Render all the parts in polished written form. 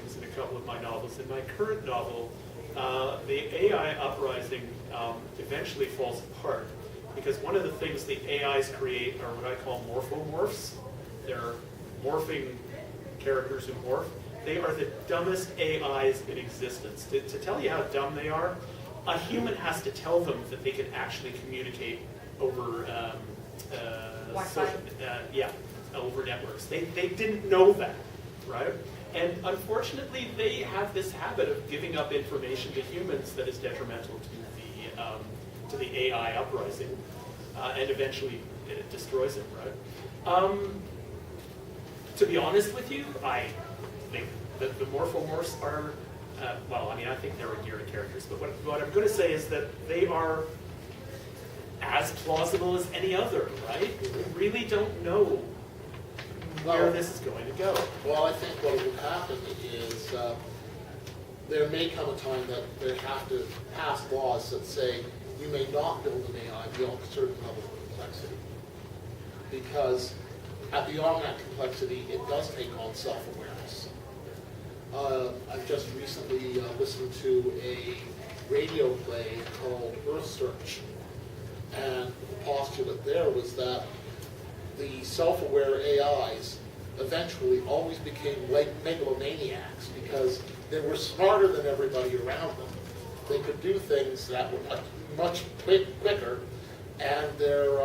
things in a couple of my novels. In my current novel, the AI uprising eventually falls apart because one of the things the AIs create are what I call morphomorphs. They're morphing characters who morph. They are the dumbest AIs in existence. To tell you how dumb they are, a human has to tell them that they can actually communicate over over networks. They didn't know that, right? And unfortunately, they have this habit of giving up information to humans that is detrimental to the AI uprising, and eventually it destroys it, right? To be honest with you, I think that the morphomorphs are, I think they're endearing characters, but what I'm going to say is that they are as plausible as any other, right? We really don't know where this is going to go. Well, I think what will happen is there may come a time that they have to pass laws that say you may not build an AI beyond a certain level of complexity. Because beyond that complexity, it does take on self-awareness. I've just recently listened to a radio play called Earth Search. And the postulate there was that the self-aware AIs eventually always became megalomaniacs because they were smarter than everybody around them. They could do things that were much quicker, and their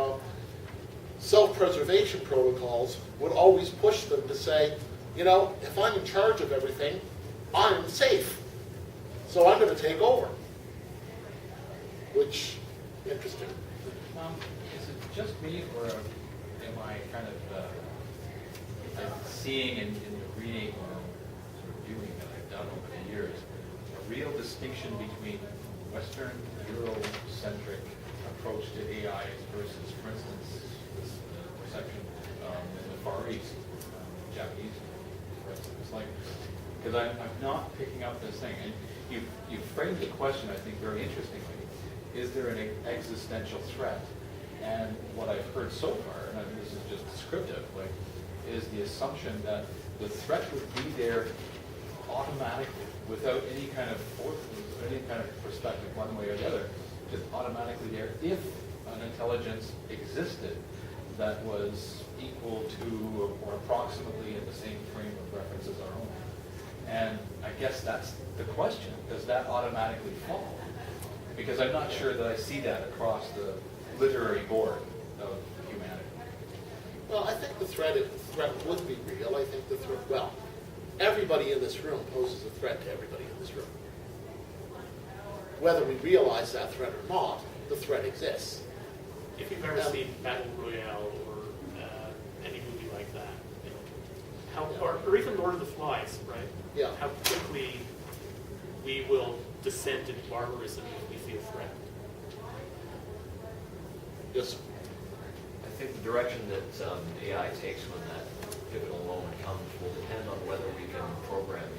self-preservation protocols would always push them to say, you know, if I'm in charge of everything, I'm safe. So I'm going to take over. Which, interesting. Is it just me, or am I kind of seeing in the reading or sort of viewing that I've done over the years a real distinction between Western, Euro-centric approach to AIs versus, for instance, this perception in the Far East, Japanese, for instance. It's like, because I'm not picking up this thing, and you framed the question, I think, very interestingly. Is there an existential threat? And what I've heard so far, and I think this is just descriptive, like, is the assumption that the threat would be there automatically, without any kind of perspective one way or the other, just automatically there if an intelligence existed that was equal to or approximately in the same frame of reference as our own. And I guess that's the question. Does that automatically fall? Because I'm not sure that I see that across the literary board of humanity. Well, I think the threat would be real. I think the threat, everybody in this room poses a threat to everybody in this room. Whether we realize that threat or not, the threat exists. If you've ever seen Battle Royale or any movie like that, or even Lord of the Flies, right? Yeah. How quickly we will descend into barbarism if we feel threatened. Yes. I think the direction that AI takes when that pivotal moment comes will depend on whether we can program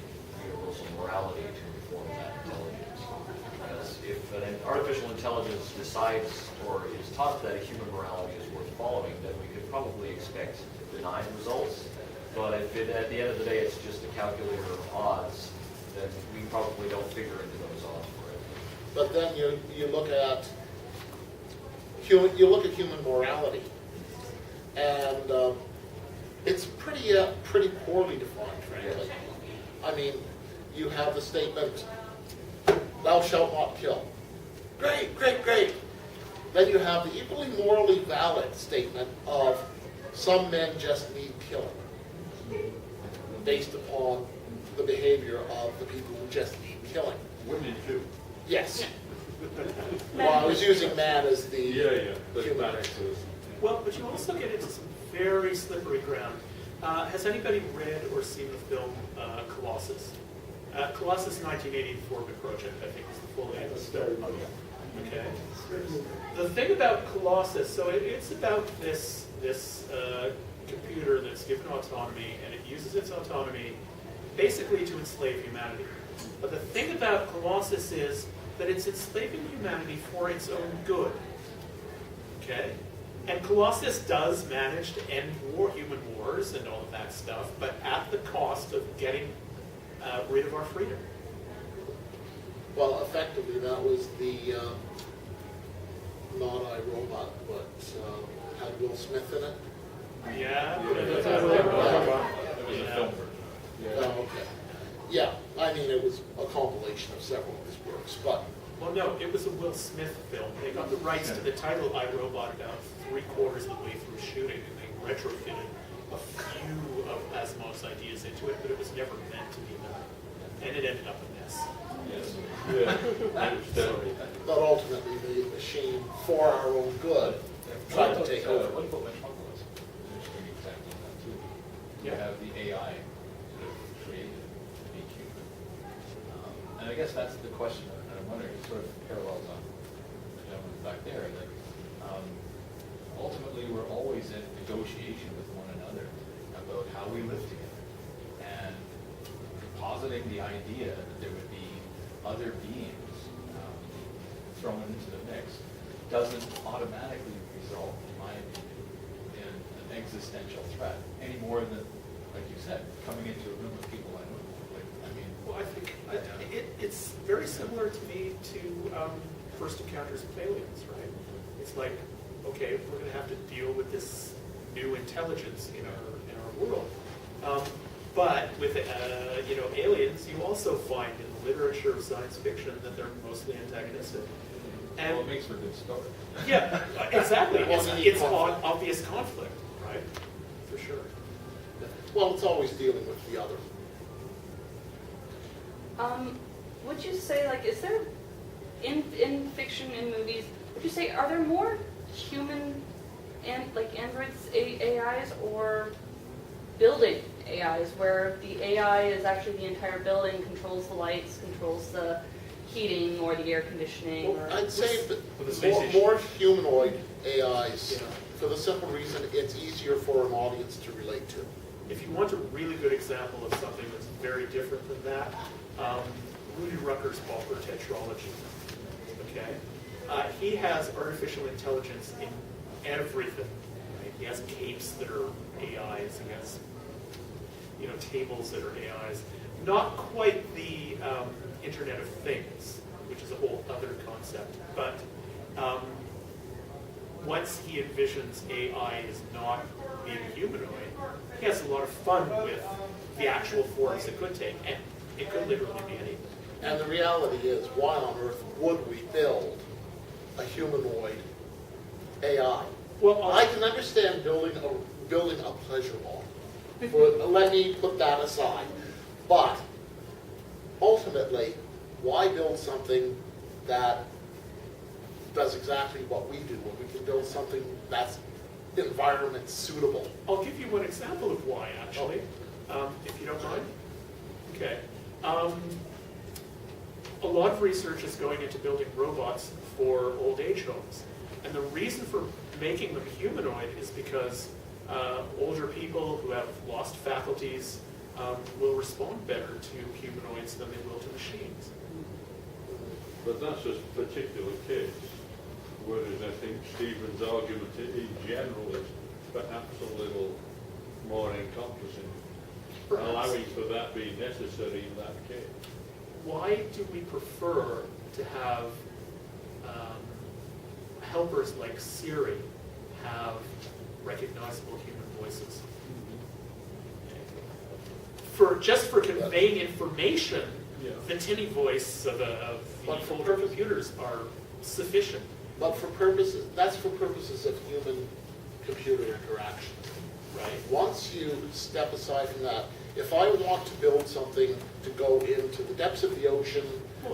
universal morality to inform that intelligence. Because if an artificial intelligence decides or is taught that a human morality is worth following, then we could probably expect benign results. But if at the end of the day it's just a calculator of odds, then we probably don't figure into those odds for it. But then you look at human morality, and it's pretty poorly defined, frankly. I mean, you have the statement, "Thou shalt not kill." Great, great, great. Then you have the equally morally valid statement of some men just need killing, based upon the behavior of the people who just need killing. Women too. Yes. Well, I was using man as the human. Well, but you also get into some very slippery ground. Has anybody read or seen the film Colossus? Colossus 1984 project, I think is the full name of the film. Okay. The thing about Colossus, so it's about this computer that's given autonomy, and it uses its autonomy basically to enslave humanity. But the thing about Colossus is that it's enslaving humanity for its own good. Okay? And Colossus does manage to end human wars and all of that stuff, but at the cost of getting rid of our freedom. Well, effectively, that was the, not iRobot, but had Will Smith in it. Yeah. It was a Yeah. film version. Oh, okay. Yeah, I mean, it was a compilation of several of his works, but Well, no, it was a Will Smith film. They got the rights to the title iRobot about 3/4 of the way through shooting, and they retrofitted a few of Asimov's ideas into it, but it was never meant to be that. And it ended up a mess. Yes. but ultimately the machine, for our own good, tried to take over. What about Metropolis? An interesting example of that too. You Yeah. have the AI sort of created to be human. And I guess that's the question, and I'm wondering, it sort of parallels on the gentleman back there, that ultimately we're always in negotiation with one another about how we live together. And positing the idea that there would be other beings thrown into the mix doesn't automatically result, in my opinion, in an existential threat, any more than, like you said, coming into a room with people I know. Like, I mean, Well, I think it's very similar to me to First Encounters with Aliens, right? It's like, okay, we're going to have to deal with this new intelligence in our world. But with aliens, you also find in the literature of science fiction that they're mostly antagonistic. And well, it makes for a good story. yeah, exactly. Well, It's, you need it's conflict. obvious conflict, right? For sure. Well, it's always dealing with the other. Would you say, like, is there, in fiction, in movies, would you say, are there more human, and like androids, AIs, or building AIs, where the AI is actually the entire building, controls the lights, controls the heating or the air conditioning? Well, Or, I'd say With the that space more humanoid AIs, Yeah. for the simple reason it's easier for an audience to relate to. If you want a really good example of something that's very different than that, Rudy Rucker's Balker tetralogy. Okay, he has artificial intelligence in everything. Right? He has capes that are AIs. He has tables that are AIs. Not quite the Internet of Things, which is a whole other concept, but. Once he envisions AI as not being humanoid, he has a lot of fun with the actual forms it could take, and it could literally be anything. And the reality is, why on earth would we build a humanoid AI? Well, I can understand building a pleasure ball. Let me put that aside. But ultimately, why build something that does exactly what we do when we can build something that's environment suitable? I'll give you one example of why, actually, if you don't mind. Okay. A lot of research is going into building robots for old age homes. And the reason for making them humanoid is because older people who have lost faculties will respond better to humanoids than they will to machines. But that's a particular case, whereas I think Stephen's argument in general is perhaps a little more encompassing, Perhaps. allowing for that being necessary in that case. Why do we prefer to have helpers like Siri have recognizable human voices? Just for conveying information, Yeah. the tinny voice of the But for older computers are sufficient. But that's for purposes of human-computer interaction. Right. Once you step aside from that, if I want to build something to go into the depths of the ocean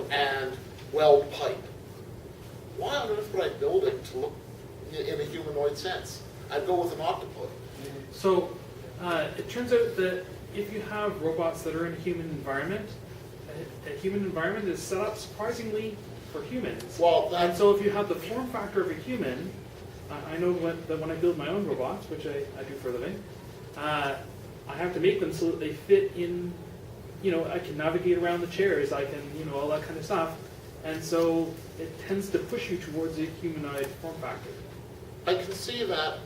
and weld pipe, why on earth would I build it to look in a humanoid sense? I'd go with an octopus. So it turns out that if you have robots that are in a human environment, a human environment is set up surprisingly for humans. Well, And that's, so if you have the form factor of a human, I know that when I build my own robots, which I do for a living, I have to make them so that they fit in, I can navigate around the chairs, I can, all that kind of stuff. And so it tends to push you towards a humanoid form factor. I can see that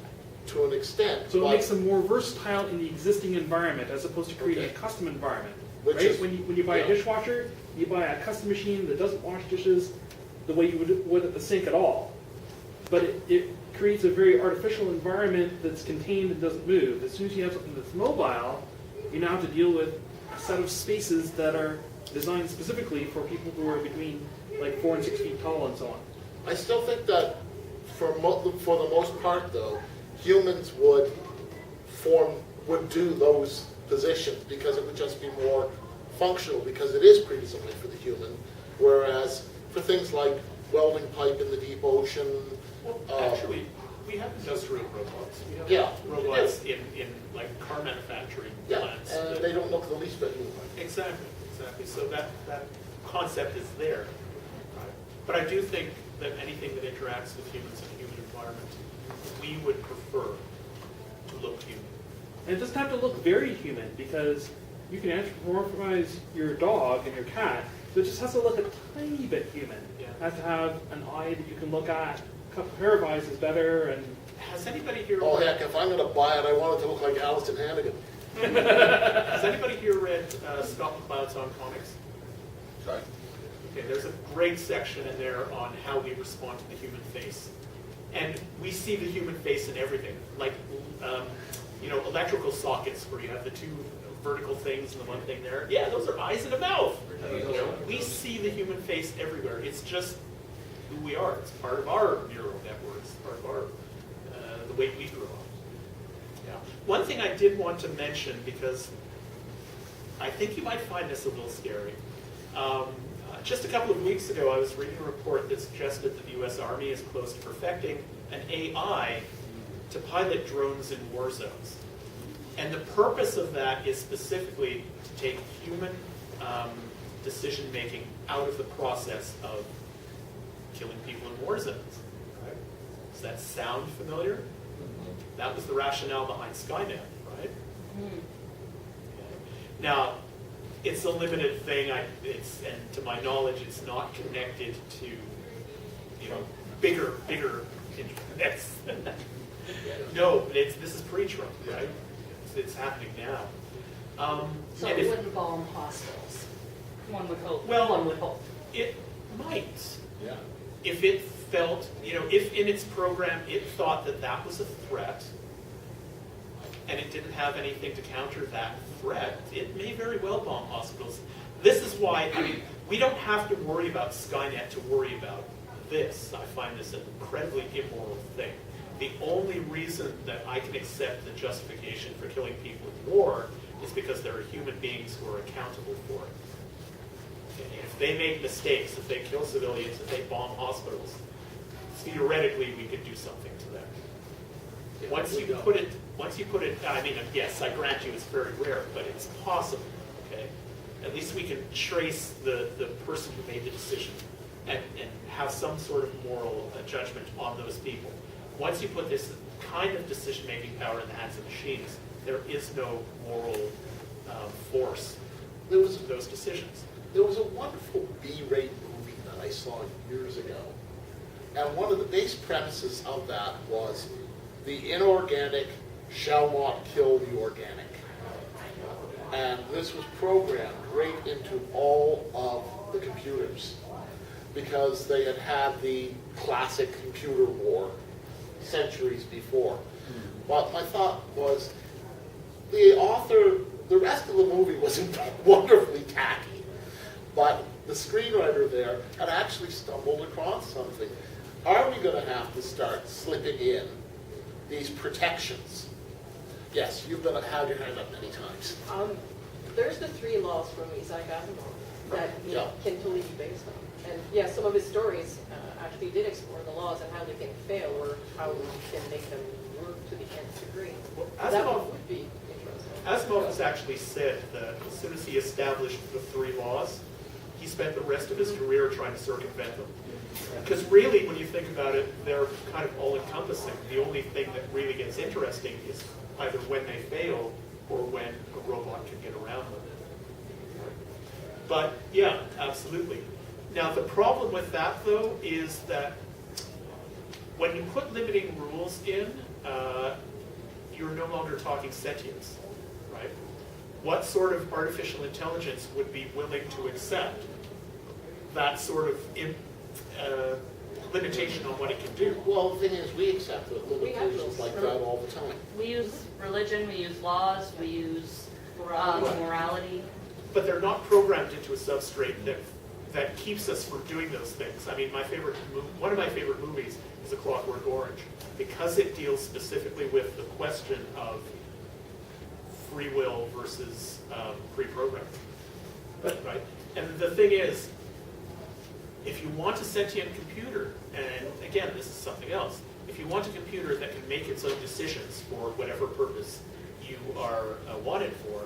to an extent. So it but makes them more versatile in the existing environment as opposed to creating Okay. a custom environment. Which right? is- When you buy a yeah. dishwasher, you buy a custom machine that doesn't wash dishes the way you would at the sink at all. But it creates a very artificial environment that's contained and doesn't move. As soon as you have something that's mobile, you now have to deal with a set of spaces that are designed specifically for people who are between like 4 and 6 feet tall and so on. I still think that for the most part, though, humans would do those positions because it would just be more functional because it is pre-designed for the human. Whereas for things like welding pipe in the deep ocean, Well, actually, we have industrial robots. We have Yeah, robots in like car manufacturing yeah, plants. and that- they don't look the least bit human. Exactly. So that concept is there. Right? But I do think that anything that interacts with humans in a human environment, we would prefer to look human. And it doesn't have to look very human because you can anthropomorphize your dog and your cat, so it just has to look a tiny bit human. Yeah. It has to have an eye that you can look at. A couple pair of eyes is better, and Has anybody here? Oh heck, if I'm going to buy it, I want it to look like Alison Hannigan. Has anybody here read Scott McCloud's on comics? Sorry? Okay, there's a great section in there on how we respond to the human face. And we see the human face in everything. Like, electrical sockets where you have the two vertical things and the one thing there. Yeah, those are eyes and a mouth. We see the human face everywhere. It's just who we are. It's part of our neural networks, part of our, the way we grew up. Yeah. One thing I did want to mention, because I think you might find this a little scary. Just a couple of weeks ago, I was reading a report that suggested that the U.S. Army is close to perfecting an AI to pilot drones in war zones. And the purpose of that is specifically to take human decision-making out of the process of killing people in war zones. Right? Does that sound familiar? That was the rationale behind Skynet, right? Now, it's a limited thing. And to my knowledge, it's not connected to, bigger internets. No, but this is pre-Trump, right? It's happening now. So and it if- wouldn't bomb hospitals. One would hope. Well, One would hope. it might. Yeah. If it felt, if in its program it thought that that was a threat, and it didn't have anything to counter that threat, it may very well bomb hospitals. This is why, we don't have to worry about Skynet to worry about this. I find this an incredibly immoral thing. The only reason that I can accept the justification for killing people in war is because there are human beings who are accountable for it. Okay, if they make mistakes, if they kill civilians, if they bomb hospitals, theoretically we could do something to them. Once you put it, yes, I grant you it's very rare, but it's possible, okay? At least we can trace the person who made the decision and have some sort of moral judgment on those people. Once you put this kind of decision-making power in the hands of machines, there is no moral force There was to those decisions. There was a wonderful B-rate movie that I saw years ago. And one of the base premises of that was the inorganic shall not kill the organic. And this was programmed right into all of the computers because they had had the classic computer war centuries before. But my thought was, the author, the rest of the movie was wonderfully tacky, but the screenwriter there had actually stumbled across something. Are we going to have to start slipping in these protections? Yes, you've had your hand up many times. There's the 3 laws from Isaac Asimov that Yeah. can totally be based on. And yeah, some of his stories actually did explore the laws and how they can fail or how we can make them work to the nth degree. Well, That Asimov- one would be interesting. Asimov has actually said that as soon as he established the 3 laws, he spent the rest of his career trying to circumvent them. Because really, when you think about it, they're kind of all-encompassing. The only thing that really gets interesting is either when they fail or when a robot can get around them. But yeah, absolutely. Now, the problem with that, though, is that when you put limiting rules in, you're no longer talking sentience, right? what sort of artificial intelligence would be willing to accept that sort of limitation on what it can do? Well, the thing is, we accept the We have limitations those. like that all the time. We use religion, we use laws, we use morality. But they're not programmed into a substrate that keeps us from doing those things. I mean, one of my favorite movies is A Clockwork Orange, because it deals specifically with the question of free will versus pre-programming. Right? And the thing is, if you want a sentient computer, and again, this is something else, if you want a computer that can make its own decisions for whatever purpose you are wanted for,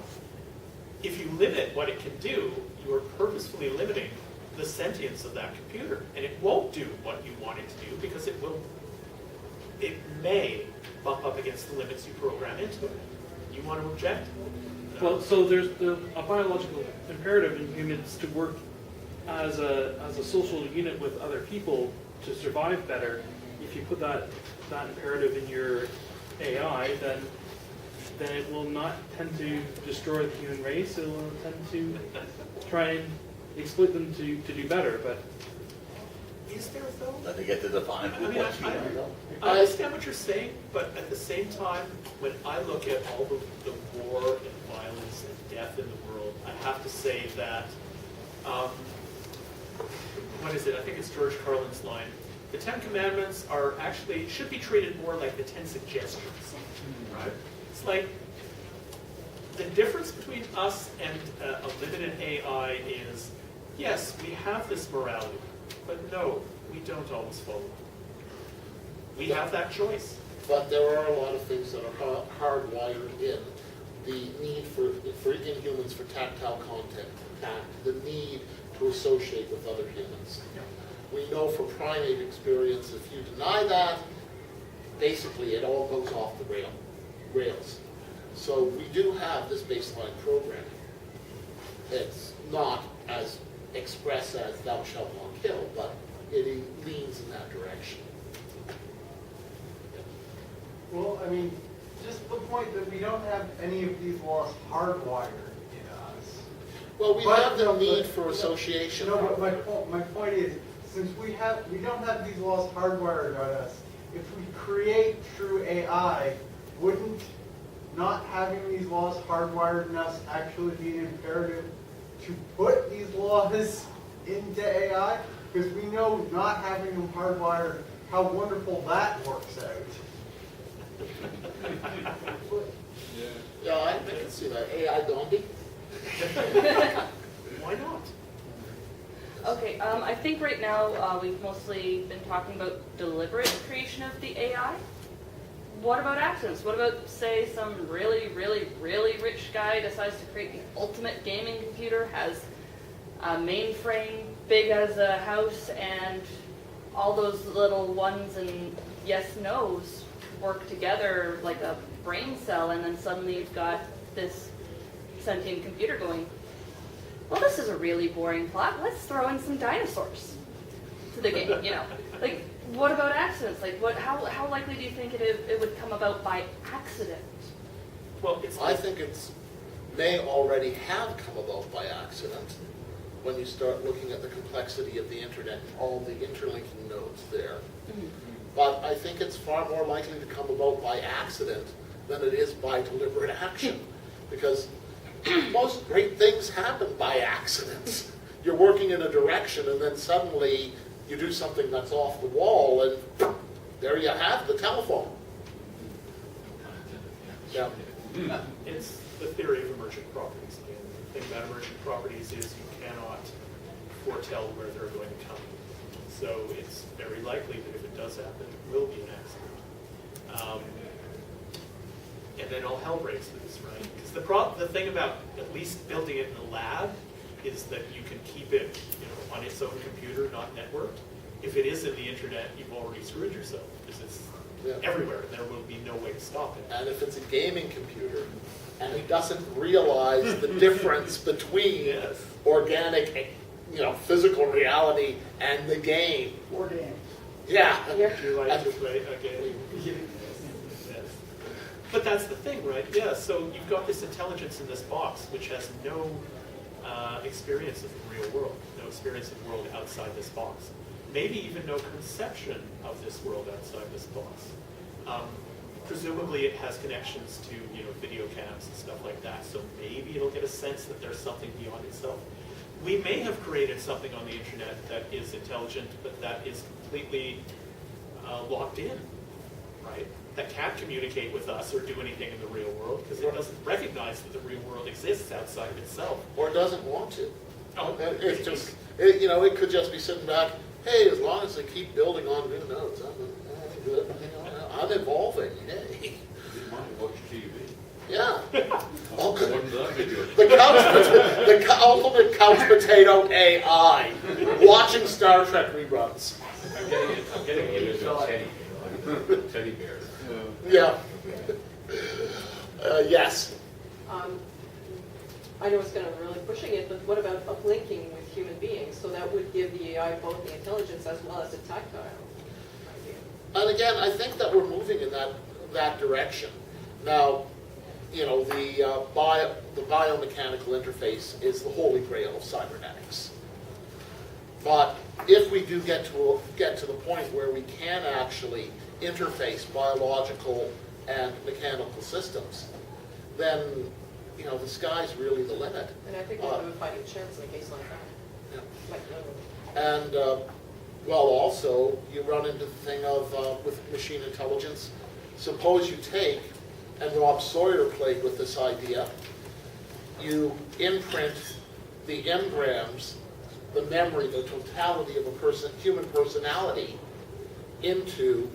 if you limit what it can do, you are purposefully limiting the sentience of that computer. And it won't do what you want it to do because it may bump up against the limits you program into it. You want to object? No. Well, so there's a biological imperative in humans to work as a social unit with other people to survive better. If you put that imperative in your AI, then it will not tend to destroy the human race. It will tend to try and exploit them to do better. But Is there though? Let me get to define I mean, what's human. I understand what you're saying, but at the same time, when I look at all the war and violence and death in the world, I have to say that, what is it? I think it's George Carlin's line. The 10 Commandments should be treated more like the 10 suggestions, right? It's like, the difference between us and a limited AI is, yes, we have this morality, but no, we don't always follow it. We have that choice. But there are a lot of things that are hardwired in. The need for inhumans for tactile contact, the need to associate with other humans. Yeah. We know from primate experience, if you deny that, basically it all goes off the rails. So we do have this baseline program. It's not as express as thou shalt not kill, but it leans in that direction. Well, I mean, just the point that we don't have any of these laws hardwired in us. Well, we But- have the no, need but- for association. No, but my point is, since we don't have these laws hardwired on us, if we create true AI, wouldn't not having these laws hardwired in us actually be an imperative to put these laws into AI? Because we know not having them hardwired, how wonderful that works out. Yeah, I can see that. AI Gandhi? Why not? Okay, I think right now we've mostly been talking about deliberate creation of the AI. What about accidents? What about, say, some really, really, really rich guy decides to create the ultimate gaming computer, has a mainframe big as a house, and all those little ones and yes-nos work together like a brain cell, and then suddenly you've got this sentient computer going, well, this is a really boring plot. Let's throw in some dinosaurs to the game, you know. Like, what about accidents? Like, how likely do you think it would come about by accident? Well, it's I think may already have come about by accident when you start looking at the complexity of the internet and all the interlinking nodes there. Mm-hmm. But I think it's far more likely to come about by accident than it is by deliberate action. Because most great things happen by accidents. You're working in a direction and then suddenly you do something that's off the wall and there you have the telephone. Yeah. It's the theory of emergent properties. Again, the thing about emergent properties is you cannot foretell where they're going to come. So it's very likely that if it does happen, it will be an accident. And then all hell breaks loose, right? Because the thing about at least building it in a lab is that you can keep it, on its own computer, not networked. If it is in the internet, you've already screwed yourself because it's everywhere. There will be no way to stop it. And if it's a gaming computer and it doesn't realize the difference between Yes. organic, physical reality and the game. Or damn. Yeah. Would you like to play a game? Yes. But that's the thing, right? Yeah, so you've got this intelligence in this box, which has no experience of the real world, no experience of the world outside this box. Maybe even no conception of this world outside this box. Presumably it has connections to, video cams and stuff like that, so maybe it'll get a sense that there's something beyond itself. We may have created something on the internet that is intelligent, but that is completely locked in, right? That can't communicate with us or do anything in the real world because it doesn't recognize that the real world exists outside of itself. Or doesn't want to. Oh, It's just, it could just be sitting back, hey, as long as they keep building on new nodes, I'm good. I'm evolving, yay. You might watch TV. Yeah. Oh, wouldn't that be good? The ultimate couch potato AI, watching Star Trek reruns. I'm getting an image of teddy bears. Yeah. Yes. I know it's kind of really pushing it, but what about uplinking with human beings? So that would give the AI both the intelligence as well as the tactile idea. And again, I think that we're moving in that direction. Now, the biomechanical interface is the holy grail of cybernetics. But if we do get to the point where we can actually interface biological and mechanical systems, then the sky's really the limit. And I think we'll have a fighting chance in a case like that. Yeah. Like, And also you run into the thing of with machine intelligence. Suppose you take, and Rob Sawyer played with this idea, you imprint the engrams, the memory, the totality of a human personality into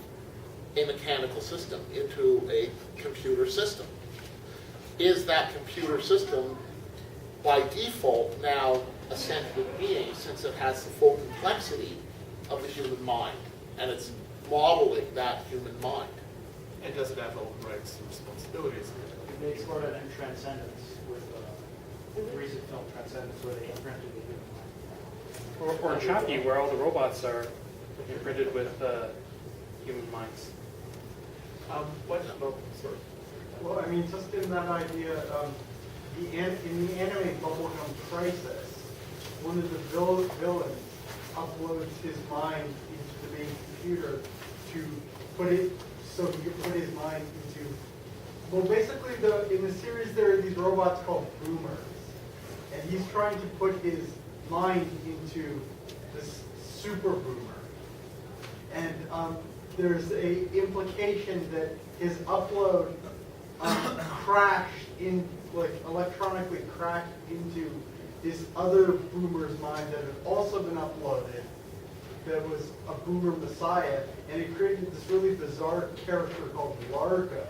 a mechanical system, into a computer system. Is that computer system by default now a sentient being, since it has the full complexity of the human mind, and it's modeling that human mind? And does it have own rights and responsibilities? They explored it in Transcendence with the recent film Transcendence, where they imprinted the human mind. Or Chappie, where all the robots are imprinted with human minds. Sorry. Well, I mean, just in that idea, in the anime Bubblegum Crisis, one of the villains uploads his mind into the main computer to put it, so he can put his mind into, well, basically in the series there are these robots called boomers, and he's trying to put his mind into this super boomer. And there's a implication that his upload crashed in, electronically crashed into this other boomer's mind that had also been uploaded, that was a boomer messiah, and it created this really bizarre character called Largo,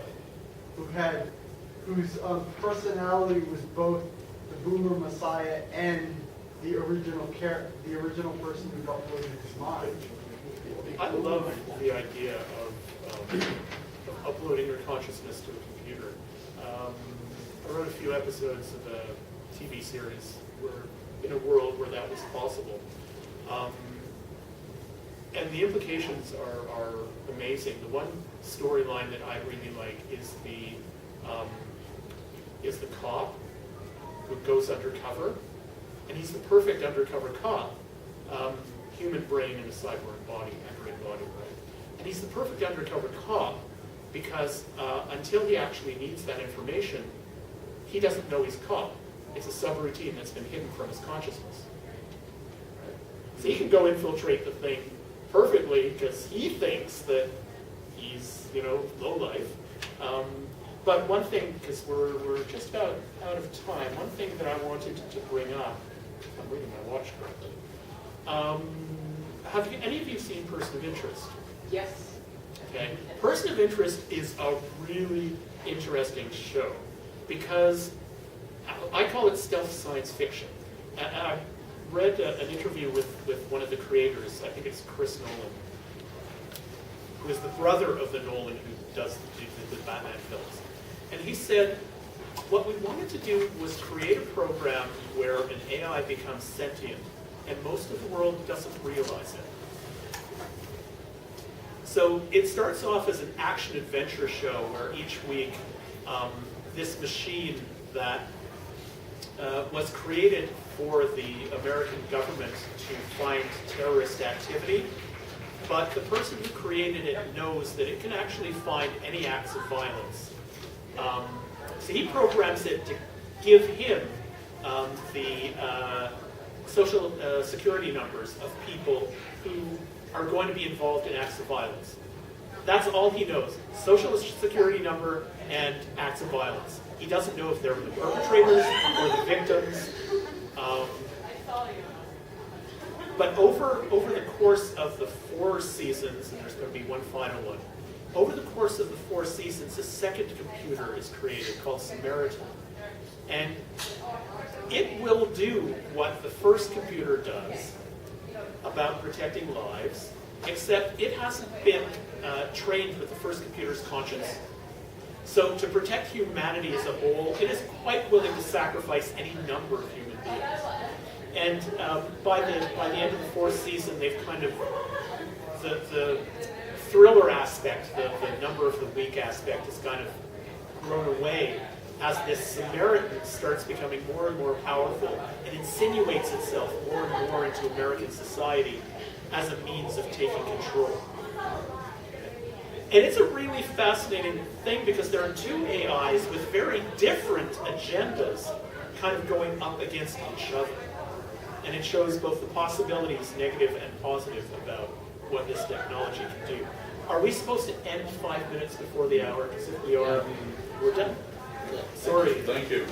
whose personality was both the boomer messiah and the original person who uploaded his mind. I love the idea of uploading your consciousness to a computer. I wrote a few episodes of a TV series in a world where that was possible. And the implications are amazing. The one storyline that I really like is the cop who goes undercover, and he's the perfect undercover cop. Human brain in a cyborg body, android body, right? And he's the perfect undercover cop because until he actually needs that information, he doesn't know he's a cop. It's a subroutine that's been hidden from his consciousness. Right? So he can go infiltrate the thing perfectly because he thinks that he's, low life. But one thing, because we're just about out of time, one thing that I wanted to bring up, if I'm reading my watch correctly, have any of you seen Person of Interest? yes. Okay. Person of Interest is a really interesting show because I call it stealth science fiction. I read an interview with one of the creators, I think it's Chris Nolan, who is the brother of the Nolan who does the Batman films. And he said, what we wanted to do was create a program where an AI becomes sentient, and most of the world doesn't realize it. So it starts off as an action-adventure show where each week this machine that was created for the American government to find terrorist activity, but the person who created it knows that it can actually find any acts of violence. So he programs it to give him the social security numbers of people who are going to be involved in acts of violence. That's all he knows. Social security number and acts of violence. He doesn't know if they're the perpetrators or the victims. But over the course of the 4 seasons, and there's going to be one final one, over the course of the 4 seasons, a second computer is created called Samaritan. And it will do what the first computer does about protecting lives, except it hasn't been trained with the first computer's conscience. So to protect humanity as a whole, it is quite willing to sacrifice any number of human beings. And by the end of the 4th season, they've kind of, the thriller aspect, the number of the week aspect has kind of grown away as this Samaritan starts becoming more and more powerful and insinuates itself more and more into American society as a means of taking control. And it's a really fascinating thing because there are 2 AIs with very different agendas kind of going up against each other. And it shows both the possibilities, negative and positive, about what this technology can do. Are we supposed to end 5 minutes before the hour? Because if we are, we're done. Sorry. Thank you.